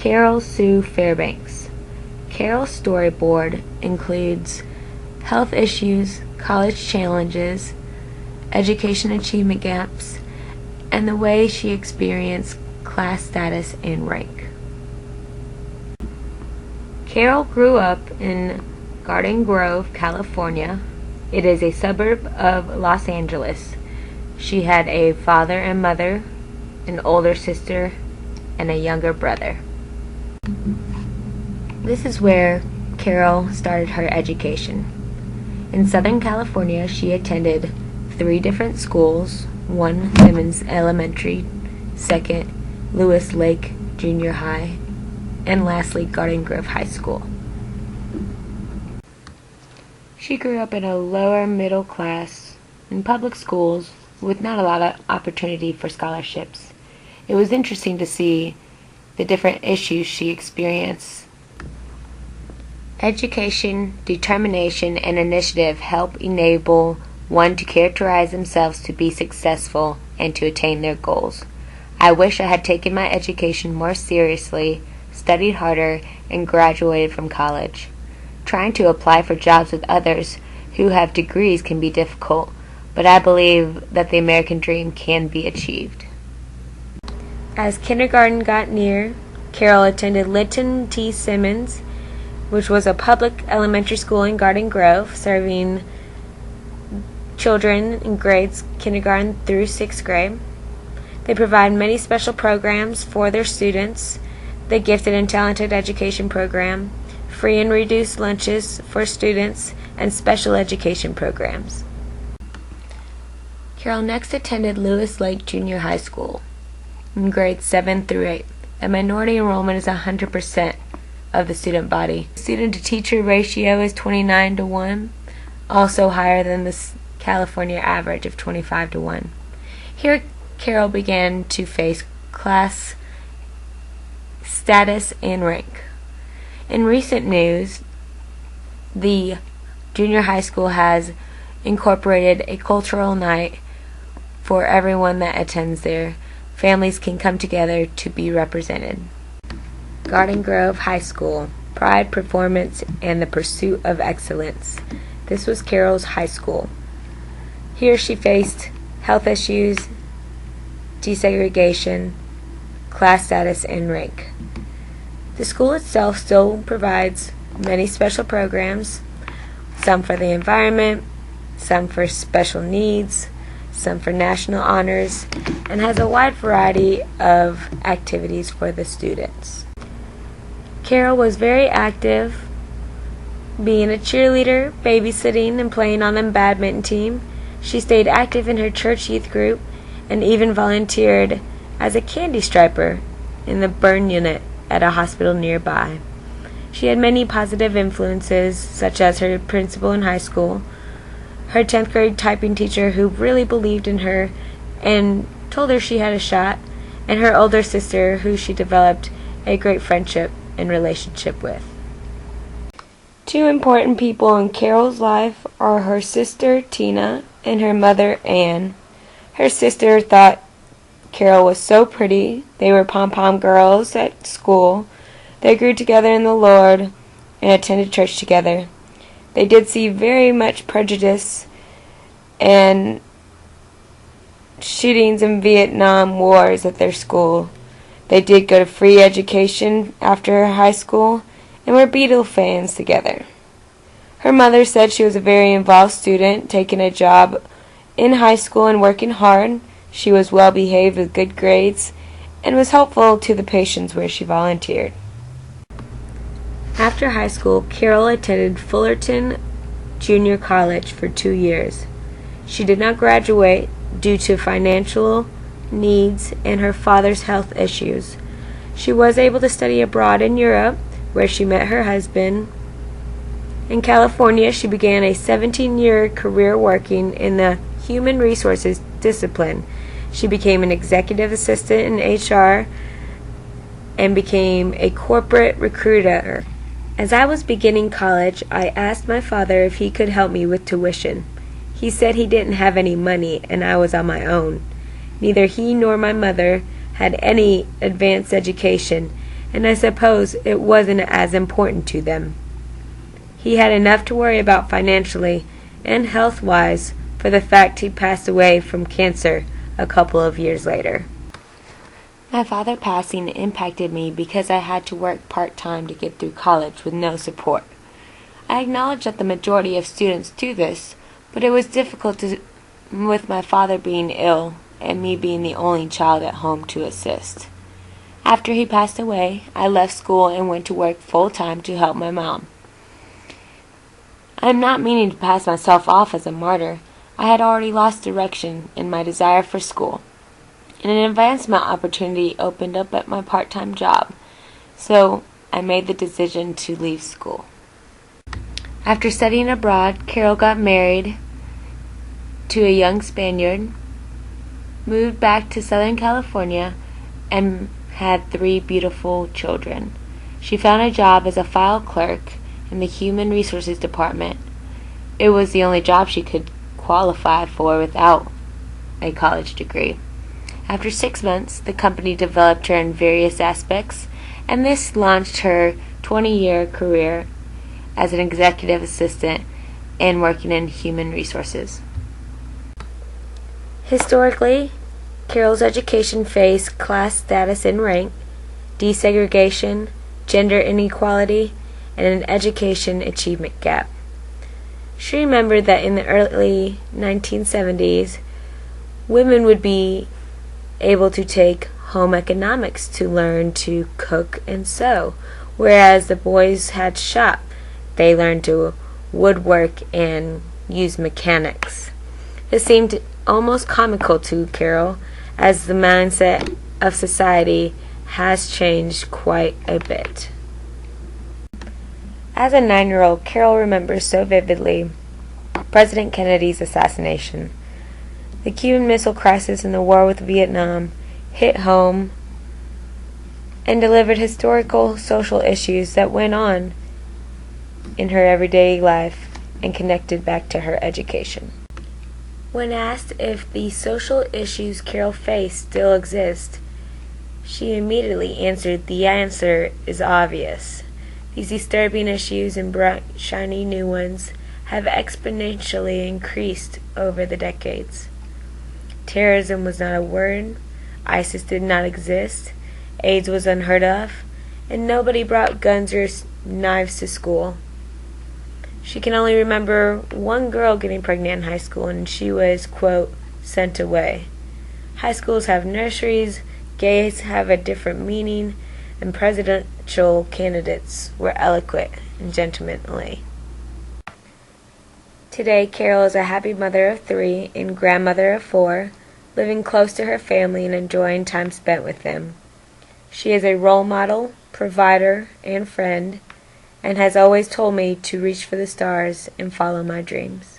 Carol Sue Fairbanks. Carol's storyboard includes health issues, college challenges, education achievement gaps, and the way she experienced class status and rank. Carol grew up in Garden Grove, California. It is a suburb of Los Angeles. She had a father and mother, an older sister, and a younger brother. This is where Carol started her education. In Southern California, she attended 3 different schools, 1 Simmons Elementary, 2nd Lewis Lake Junior High, and lastly Garden Grove High School. She grew up in a lower middle class in public schools with not a lot of opportunity for scholarships. It was interesting to see the different issues she experienced. Education, determination, and initiative help enable one to characterize themselves to be successful and to attain their goals. I wish I had taken my education more seriously, studied harder, and graduated from college. Trying to apply for jobs with others who have degrees can be difficult, but I believe that the American dream can be achieved. As kindergarten got near, Carol attended Linton T. Simmons, which was a public elementary school in Garden Grove, serving children in grades kindergarten through 6th grade. They provide many special programs for their students, the Gifted and Talented Education Program, free and reduced lunches for students, and special education programs. Carol next attended Lewis Lake Junior High School in grades 7 through 8. A minority enrollment is 100% of the student body. Student-to-teacher ratio is 29:1, also higher than the California average of 25:1. Here, Carol began to face class status and rank. In recent news, the junior high school has incorporated a cultural night for everyone that attends there. Families can come together to be represented. Garden Grove High School, pride, performance, and the pursuit of excellence. This was Carol's high school. Here she faced health issues, desegregation, class status, and rank. The school itself still provides many special programs, some for the environment, some for special needs, some for national honors, and has a wide variety of activities for the students. Carol was very active, being a cheerleader, babysitting, and playing on the badminton team. She stayed active in her church youth group and even volunteered as a candy striper in the burn unit at a hospital nearby. She had many positive influences, such as her principal in high school, her 10th grade typing teacher who really believed in her and told her she had a shot, and her older sister who she developed a great friendship and relationship with. 2 important people in Carol's life are her sister Tina and her mother Ann. Her sister thought Carol was so pretty. They were pom-pom girls at school. They grew together in the Lord and attended church together. They did see very much prejudice and shootings in Vietnam wars at their school. They did go to free education after high school and were Beatle fans together. Her mother said she was a very involved student, taking a job in high school and working hard. She was well behaved with good grades and was helpful to the patients where she volunteered. After high school, Carol attended Fullerton Junior College for 2 years. She did not graduate due to financial needs and her father's health issues. She was able to study abroad in Europe, where she met her husband. In California, she began a 17-year career working in the human resources discipline. She became an executive assistant in HR and became a corporate recruiter. As I was beginning college, I asked my father if he could help me with tuition. He said he didn't have any money and I was on my own. Neither he nor my mother had any advanced education, and I suppose it wasn't as important to them. He had enough to worry about financially and health-wise for the fact he passed away from cancer a couple of years later. My father passing impacted me because I had to work part-time to get through college with no support. I acknowledge that the majority of students do this, but it was difficult with my father being ill and me being the only child at home to assist. After he passed away, I left school and went to work full-time to help my mom. I am not meaning to pass myself off as a martyr. I had already lost direction in my desire for school, and an advancement opportunity opened up at my part-time job, so I made the decision to leave school. After studying abroad, Carol got married to a young Spaniard, moved back to Southern California, and had 3 beautiful children. She found a job as a file clerk in the Human Resources Department. It was the only job she could qualify for without a college degree. After 6 months, the company developed her in various aspects, and this launched her 20-year career as an executive assistant and working in human resources. Historically, Carol's education faced class status and rank, desegregation, gender inequality, and an education achievement gap. She remembered that in the early 1970s, women would be able to take home economics to learn to cook and sew, whereas the boys had shop. They learned to woodwork and use mechanics. It seemed almost comical to Carol, as the mindset of society has changed quite a bit. As a 9-year-old, Carol remembers so vividly President Kennedy's assassination. The Cuban Missile Crisis and the war with Vietnam hit home and delivered historical social issues that went on in her everyday life and connected back to her education. When asked if the social issues Carol faced still exist, she immediately answered, "The answer is obvious. These disturbing issues and bright, shiny new ones have exponentially increased over the decades. Terrorism was not a word, ISIS did not exist, AIDS was unheard of, and nobody brought guns or knives to school." She can only remember one girl getting pregnant in high school, and she was, quote, "sent away." High schools have nurseries, gays have a different meaning, and presidential candidates were eloquent and gentlemanly. Today, Carol is a happy mother of 3 and grandmother of 4, living close to her family and enjoying time spent with them. She is a role model, provider, and friend, and has always told me to reach for the stars and follow my dreams.